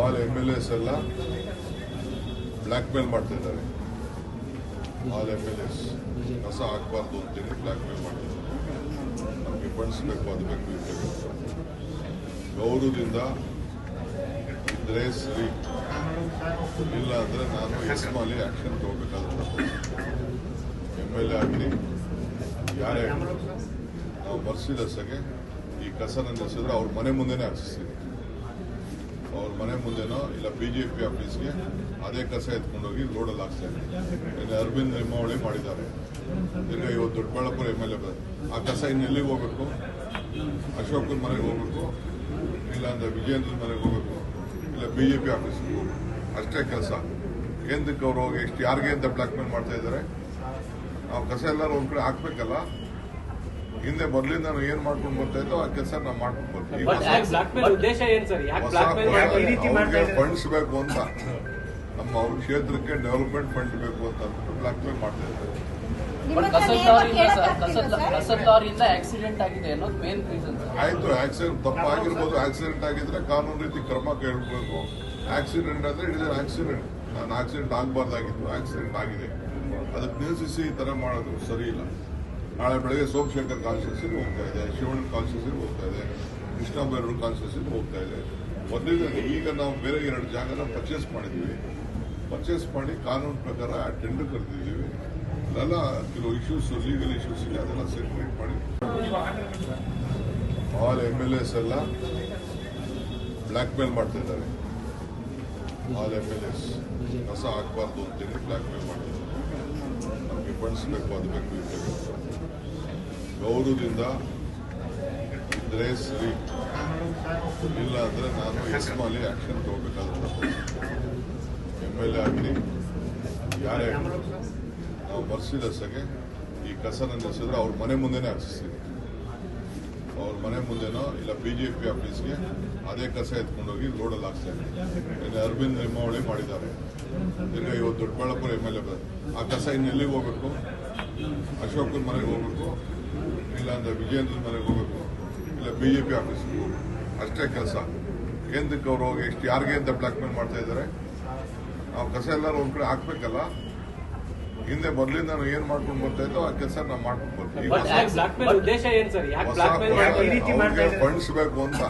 All MLAs ಎಲ್ಲ black ಮೇಲ್ ಮಾಡ್ತಾ ಇದ್ದಾರೆ. ಆಲ್ MLAs ಕಸ ಹಾಕಬಾರ್ದು ಅಂತೇಳಿ ಬ್ಲ್ಯಾಕ್ ಮೇಲ್ ಮಾಡ್ತಿದ್ದಾರೆ. ನಮಗೆ ಫಂಡ್ಸ್ ಬೇಕು, ಅದು ಬೇಕು, ಇದು ಬೇಕು. ಗೌರವದಿಂದ ಇದ್ರೆ ಸರಿ, ಇಲ್ಲ ಅಂದರೆ ನಾನು ಎಸ್ಮಾಲಿ ಆಕ್ಷನ್ ತಗೋಬೇಕಾಗುತ್ತೆ. MLA ಆಗಲಿ ಯಾರೇ ಆಗಲಿ ನಾವು ಮರ್ಸಿಲೆಸ್ಸಾಗೆ ಈ ಕಸನ ನಿಲ್ಲಿಸಿದ್ರೆ ಅವ್ರ ಮನೆ ಮುಂದೆನೇ ಹಾಕ್ಸಿಸ್ತೀವಿ. ಅವ್ರ ಮನೆ ಮುಂದೆನೋ ಇಲ್ಲ BJP ಆಫೀಸ್ಗೆ ಅದೇ ಕಸ ಎತ್ಕೊಂಡೋಗಿ ರೋಡಲ್ಲಿ ಹಾಕ್ತಾ ಇದ್ದಾರೆ. ಅರವಿಂದ್ ಲಿಂಬಾವಳಿ ಮಾಡಿದ್ದಾರೆ. ಈಗ ಇವತ್ತು ದೊಡ್ಡಬಳ್ಳಾಪುರ MLA ಆ ಕಸ ಇನ್ನೆಲ್ಲಿಗೆ ಹೋಗ್ಬೇಕು? ಅಶೋಕನ ಮನೆಗೆ ಹೋಗ್ಬೇಕು, ಇಲ್ಲ ಅಂದ್ರೆ ವಿಜಯೇಂದ್ರ ಮನೆಗೆ ಹೋಗ್ಬೇಕು, ಇಲ್ಲ BJP ಆಫೀಸ್ಗೆ ಹೋಗ್ಬೇಕು. ಅಷ್ಟೇ ಕೆಲಸ. ಕೇಂದ್ರಕ್ಕೆ ಅವ್ರು ಹೋಗಿ ಎಷ್ಟು ಯಾರಿಗೆ ಅಂತ ಬ್ಲ್ಯಾಕ್ ಮೇಲ್ ಮಾಡ್ತಾ ಇದ್ದಾರೆ. ನಾವು ಕಸ ಎಲ್ಲರೂ ಒಂದ್ ಕಡೆ ಹಾಕ್ಬೇಕಲ್ಲ. ಹಿಂದೆ ಮೊದಲಿಂದ ನಾವು ಏನ್ ಮಾಡ್ಕೊಂಡು ಬರ್ತಾ ಇದ್ದೋ ಆ ಕೆಲಸ ನಾವು ಮಾಡ್ಕೊಂಡು ಬರ್ತೀವಿ. ಫಂಡ್ಸ್ ಬೇಕು ಅಂತ, ನಮ್ಮ ಅವ್ರ ಕ್ಷೇತ್ರಕ್ಕೆ ಡೆವಲಪ್ಮೆಂಟ್ ಫಂಡ್ ಬೇಕು ಅಂತ ಅಂದ್ಬಿಟ್ಟು ಬ್ಲ್ಯಾಕ್ ಮೇಲ್ ಮಾಡ್ತಾ ಇದ್ದಾರೆ. ಆಕ್ಸಿಡೆಂಟ್ ಆಗಿದೆ ಅನ್ನೋದು ಮೇನ್ ರೀಸನ್. ಆಯ್ತು, ಆಕ್ಸಿಡೆಂಟ್ ತಪ್ಪಾಗಿರ್ಬೋದು. ಆಕ್ಸಿಡೆಂಟ್ ಆಗಿದ್ರೆ ಕಾನೂನು ರೀತಿ ಕ್ರಮ ಕೇಳಬೇಕು. ಆಕ್ಸಿಡೆಂಟ್ ಅಂದ್ರೆ ಇಟ್ ಇಸ್ ಆಕ್ಸಿಡೆಂಟ್. ನಾನು ಆಕ್ಸಿಡೆಂಟ್ ಆಗಬಾರ್ದಾಗಿತ್ತು, ಆಕ್ಸಿಡೆಂಟ್ ಆಗಿದೆ, ಅದಕ್ಕೆ ನಿಲ್ಲಿಸಿ ಈ ತರ ಮಾಡೋದು ಸರಿ ಇಲ್ಲ. ನಾಳೆ ಬೆಳಗ್ಗೆ ಸೋಮಶೇಖರ್ ಕಾನ್ಸ್ಟಿಟ್ಯೂನ್ಸಿಗೆ ಹೋಗ್ತಾ ಇದೆ, ಶಿವಣ್ಣ ಕಾನ್ಸ್ಟಿಟ್ಯೂನ್ಸಿಗೆ ಹೋಗ್ತಾ ಇದೆ, ಕೃಷ್ಣ ಬೈರೇಗೌಡ ಕಾನ್ಸ್ಟಿಟ್ಯೂನ್ಸಿಗೆ ಹೋಗ್ತಾ ಇದೆ. ಮೊದಲಿಗೆ ಈಗ ನಾವು ಬೇರೆ 2 ಜಾಗನ ಪರ್ಚೇಸ್ ಮಾಡಿದ್ದೀವಿ. ಪರ್ಚೇಸ್ ಮಾಡಿ ಕಾನೂನು ಪ್ರಕಾರ ಟೆಂಡರ್ ಕರೆದಿದ್ದೀವಿ. ಅದೆಲ್ಲ ಕೆಲವು ಇಶ್ಯೂಸ್, ಲೀಗಲ್ ಇಶ್ಯೂಸ್ ಇದೆ, ಅದೆಲ್ಲ ಸೆಟಲ್ಮೆಂಟ್ ಮಾಡಿ. ಆಲ್ MLAs ಎಲ್ಲ ಬ್ಲ್ಯಾಕ್ ಮೇಲ್ ಮಾಡ್ತಾ ಇದ್ದಾರೆ. ಆಲ್ MLAs ಕಸ ಹಾಕಬಾರ್ದು ಅಂತೇಳಿ ಬ್ಲ್ಯಾಕ್ ಮೇಲ್ ಮಾಡ್ತಿದ್ದಾರೆ. ನಮಗೆ ಫಂಡ್ಸ್ ಬೇಕು, ಅದು ಬೇಕು, ಇದು ಬೇಕು. ಗೌರವದಿಂದ ಇದ್ರೆ ಸರಿ, ಇಲ್ಲ ಅಂದ್ರೆ ನಾನು ಎಸ್ಮಾಲಿ ಆಕ್ಷನ್ ತಗೋಬೇಕಾಗುತ್ತೆ. MLA ಆಗಲಿ ಯಾರೇ ಆಗಲಿ ನಾವು ಮರ್ಸಿಲೆಸ್ಸಾಗೆ ಈ ಕಸನ ನಿಲ್ಲಿಸಿದ್ರೆ ಅವ್ರ ಮನೆ ಮುಂದೆನೇ ಹಾಕ್ಸಿಸ್ತೀವಿ. ಅವ್ರ ಮನೆ ಮುಂದೆನೋ ಇಲ್ಲ BJP ಆಫೀಸ್ಗೆ ಅದೇ ಕಸ ಎತ್ಕೊಂಡೋಗಿ ರೋಡಲ್ಲಿ ಹಾಕ್ತಾ ಇದ್ದಾರೆ. ಅರವಿಂದ್ ಲಿಂಬಾವಳಿ ಮಾಡಿದ್ದಾರೆ. ಈಗ ಇವತ್ತು ದೊಡ್ಡಬಳ್ಳಾಪುರ MLA ಆ ಕಸ ಇನ್ನೆಲ್ಲಿಗೆ ಹೋಗ್ಬೇಕು? ಅಶೋಕನ ಮನೆಗೆ ಹೋಗ್ಬೇಕು, ಇಲ್ಲ ಅಂದ್ರೆ ವಿಜಯೇಂದ್ರ ಮನೆಗೆ ಹೋಗ್ಬೇಕು, ಇಲ್ಲ BJP ಆಫೀಸ್ಗೆ ಹೋಗ್ಬೇಕು. ಅಷ್ಟೇ ಕೆಲಸ. ಕೇಂದ್ರಕ್ಕೆ ಅವ್ರು ಹೋಗಿ ಎಷ್ಟು ಯಾರಿಗೆ ಅಂತ ಬ್ಲ್ಯಾಕ್ ಮೇಲ್ ಮಾಡ್ತಾ ಇದ್ದಾರೆ. ನಾವು ಕಸ ಎಲ್ಲರೂ ಒಂದ್ ಕಡೆ ಹಾಕ್ಬೇಕಲ್ಲ. ಹಿಂದೆ ಮೊದಲಿಂದ ನಾವು ಏನ್ ಮಾಡ್ಕೊಂಡು ಬರ್ತಾ ಇದ್ದೋ ಆ ಕೆಲಸ ನಾವು ಮಾಡ್ಕೊಂಡು ಬರ್ತೀವಿ. ಫಂಡ್ಸ್ ಬೇಕು ಅಂತ,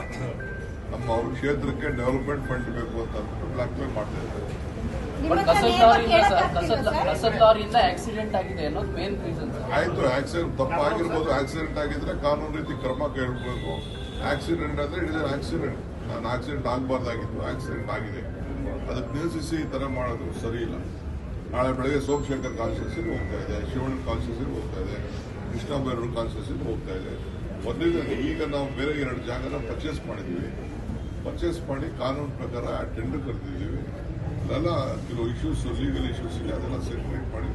ನಮ್ಮ ಅವ್ರ ಕ್ಷೇತ್ರಕ್ಕೆ ಡೆವಲಪ್ಮೆಂಟ್ ಫಂಡ್ ಬೇಕು ಅಂತ ಅಂದ್ಬಿಟ್ಟು ಬ್ಲ್ಯಾಕ್ ಮೇಲ್ ಮಾಡ್ತಾ ಇದ್ದಾರೆ. ಆಕ್ಸಿಡೆಂಟ್ ಆಗಿದೆ ಅನ್ನೋದು ಮೇನ್ ರೀಸನ್. ಆಯ್ತು, ಆಕ್ಸಿಡೆಂಟ್ ತಪ್ಪಾಗಿರ್ಬೋದು. ಆಕ್ಸಿಡೆಂಟ್ ಆಗಿದ್ರೆ ಕಾನೂನು ರೀತಿ ಕ್ರಮ ಕೇಳಬೇಕು. ಆಕ್ಸಿಡೆಂಟ್ ಅಂದ್ರೆ ಇಟ್ ಇಸ್ ಆಕ್ಸಿಡೆಂಟ್. ನಾನು ಆಕ್ಸಿಡೆಂಟ್ ಆಗಬಾರ್ದಾಗಿತ್ತು, ಆಕ್ಸಿಡೆಂಟ್ ಆಗಿದೆ, ಅದಕ್ಕೆ ನಿಲ್ಲಿಸಿ ಈ ತರ ಮಾಡೋದು ಸರಿ ಇಲ್ಲ. ನಾಳೆ ಬೆಳಗ್ಗೆ ಸೋಮಶೇಖರ್ ಕಾನ್ಸ್ಟಿಟ್ಯೂನ್ಸಿಗೆ ಹೋಗ್ತಾ ಇದೆ, ಶಿವಣ್ಣ ಕಾನ್ಸ್ಟಿಟ್ಯೂನ್ಸಿಗೆ ಹೋಗ್ತಾ ಇದೆ, ಕೃಷ್ಣ ಬೈರೇಗೌಡ ಕಾನ್ಸ್ಟಿಟ್ಯೂನ್ಸಿಗೆ ಹೋಗ್ತಾ ಇದೆ. ಮೊದಲಿಗೆ ಈಗ ನಾವು ಬೇರೆ 2 ಜಾಗನ ಪರ್ಚೇಸ್ ಮಾಡಿದ್ದೀವಿ. ಪರ್ಚೇಸ್ ಮಾಡಿ ಕಾನೂನು ಪ್ರಕಾರ ಟೆಂಡರ್ ಕರೆದಿದ್ದೀವಿ. ಅದೆಲ್ಲ ಕೆಲವು ಇಶ್ಯೂಸ್, ಲೀಗಲ್ ಇಶ್ಯೂಸ್ ಇದೆ, ಅದೆಲ್ಲ ಸೆಟಲ್ಮೆಂಟ್ ಮಾಡಿ.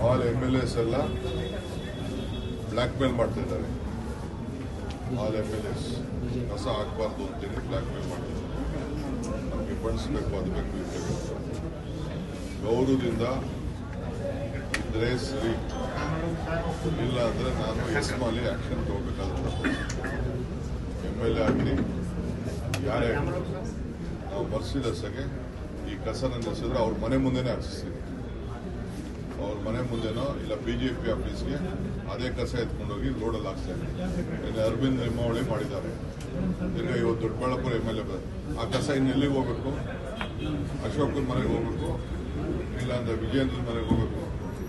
ಆಲ್ MLAs ಎಲ್ಲ ಬ್ಲ್ಯಾಕ್ ಮೇಲ್ ಮಾಡ್ತಾ ಇದ್ದಾರೆ. ಆಲ್ MLAs ಕಸ ಹಾಕಬಾರ್ದು ಅಂತೇಳಿ ಬ್ಲ್ಯಾಕ್ ಮೇಲ್ ಮಾಡ್ತಿದ್ದಾರೆ. ನಮಗೆ ಫಂಡ್ಸ್ ಬೇಕು, ಅದು ಬೇಕು, ಇದು ಬೇಕು. ಗೌರವದಿಂದ ಇದ್ರೆ ಸರಿ, ಇಲ್ಲ ಅಂದ್ರೆ ನಾನು ಎಸ್ಮಾಲಿ ಆಕ್ಷನ್ ತಗೋಬೇಕಾಗುತ್ತೆ. MLA ಆಗಲಿ ಯಾರೇ ಆಗಲಿ ನಾವು ಮರ್ಸಿಲೆಸ್ಸಾಗೆ ಈ ಕಸನ ನಿಲ್ಲಿಸಿದ್ರೆ ಅವ್ರ ಮನೆ ಮುಂದೆನೇ ಹಾಕ್ಸಿಸ್ತೀವಿ. ಅವ್ರ ಮನೆ ಮುಂದೆನೋ ಇಲ್ಲ BJP ಆಫೀಸ್ಗೆ ಅದೇ ಕಸ ಎತ್ಕೊಂಡೋಗಿ ರೋಡಲ್ಲಿ ಹಾಕ್ತಾ ಇದ್ದಾರೆ. ಅರವಿಂದ್ ಲಿಂಬಾವಳಿ ಮಾಡಿದ್ದಾರೆ. ಈಗ ಇವತ್ತು ದೊಡ್ಡಬಳ್ಳಾಪುರ MLA ಆ ಕಸ ಇನ್ನೆಲ್ಲಿಗೆ ಹೋಗ್ಬೇಕು? ಅಶೋಕನ ಮನೆಗೆ ಹೋಗ್ಬೇಕು, ಇಲ್ಲ ಅಂದ್ರೆ ವಿಜಯೇಂದ್ರ ಮನೆಗೆ ಹೋಗ್ಬೇಕು,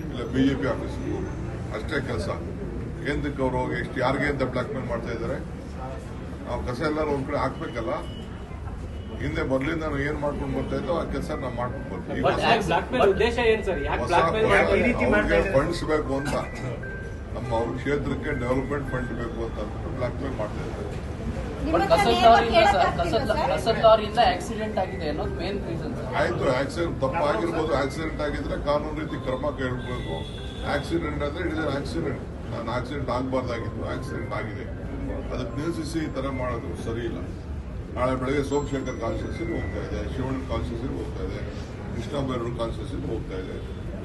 ಇಲ್ಲ BJP ಆಫೀಸ್ಗೆ ಹೋಗ್ಬೇಕು. ಅಷ್ಟೇ ಕೆಲಸ. ಕೇಂದ್ರಕ್ಕೆ ಅವ್ರು ಹೋಗಿ ಎಷ್ಟು ಯಾರಿಗೆ ಅಂತ ಬ್ಲ್ಯಾಕ್ ಮೇಲ್ ಮಾಡ್ತಾ ಇದ್ದಾರೆ. ನಾವು ಕಸ ಎಲ್ಲರೂ ಒಂದ್ ಕಡೆ ಹಾಕ್ಬೇಕಲ್ಲ. ಹಿಂದೆ ಮೊದಲಿಂದ ನಾವು ಏನ್ ಮಾಡ್ಕೊಂಡು ಬರ್ತಾ ಇದ್ದೋ ಆ ಕೆಲಸ ನಾವು ಮಾಡ್ಕೊಂಡು ಬರ್ತೀವಿ. ಫಂಡ್ಸ್ ಬೇಕು ಅಂತ, ನಮ್ಮ ಅವ್ರ ಕ್ಷೇತ್ರಕ್ಕೆ ಡೆವಲಪ್ಮೆಂಟ್ ಫಂಡ್ ಬೇಕು ಅಂತ ಅಂದ್ಬಿಟ್ಟು ಬ್ಲ್ಯಾಕ್ ಮೇಲ್ ಮಾಡ್ತಾ ಇದ್ದಾರೆ. ಆಕ್ಸಿಡೆಂಟ್ ಆಗಿದೆ ಅನ್ನೋದು ಮೇನ್ ರೀಸನ್. ಆಯ್ತು, ಆಕ್ಸಿಡೆಂಟ್ ತಪ್ಪಾಗಿರ್ಬೋದು. ಆಕ್ಸಿಡೆಂಟ್ ಆಗಿದ್ರೆ ಕಾನೂನು ರೀತಿ ಕ್ರಮ ಕೇಳಬೇಕು. ಆಕ್ಸಿಡೆಂಟ್ ಅಂದ್ರೆ ಇಟ್ ಇಸ್ ಆಕ್ಸಿಡೆಂಟ್. ನಾನು ಆಕ್ಸಿಡೆಂಟ್ ಆಗಬಾರ್ದಾಗಿತ್ತು, ಆಕ್ಸಿಡೆಂಟ್ ಆಗಿದೆ, ಅದಕ್ಕೆ ನಿಲ್ಲಿಸಿ ಈ ತರ ಮಾಡೋದು ಸರಿ ಇಲ್ಲ. ನಾಳೆ ಬೆಳಗ್ಗೆ ಸೋಮಶೇಖರ್ ಕಾನ್ಸ್ಟಿಟ್ಯೂನ್ಸಿಗೆ ಹೋಗ್ತಾ ಇದೆ, ಶಿವಣ್ಣ ಕಾನ್ಸ್ಟಿಟ್ಯೂನ್ಸಿಗೆ ಹೋಗ್ತಾ ಇದೆ, ಕೃಷ್ಣ ಬೈರೇಗೌಡ ಕಾನ್ಸ್ಟಿಟ್ಯೂನ್ಸಿಗೆ ಹೋಗ್ತಾ ಇದೆ.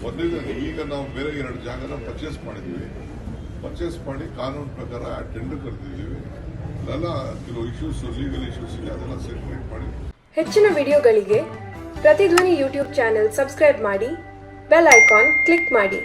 ಮೊದಲಿಗೆ ಈಗ ನಾವು ಬೇರೆ 2 ಜಾಗನ ಪರ್ಚೇಸ್ ಮಾಡಿದ್ದೀವಿ. ಪರ್ಚೇಸ್ ಮಾಡಿ ಕಾನೂನು ಪ್ರಕಾರ ಟೆಂಡರ್ ಕರೆದಿದ್ದೀವಿ. ಅದೆಲ್ಲ ಕೆಲವು ಇಶ್ಯೂಸ್ ಲೀಗಲ್ ಇಶ್ಯೂಸ್ ಇದೆ, ಅದೆಲ್ಲ ಸೆಪರೇಟ್ ಮಾಡಿ. ಹೆಚ್ಚಿನ ವಿಡಿಯೋಗಳಿಗೆ ಪ್ರತಿಧ್ವನಿ ಯೂಟ್ಯೂಬ್ ಚಾನೆಲ್ ಸಬ್ಸ್ಕ್ರೈಬ್ ಮಾಡಿ, ಬೆಲ್ ಐಕಾನ್ ಕ್ಲಿಕ್ ಮಾಡಿ.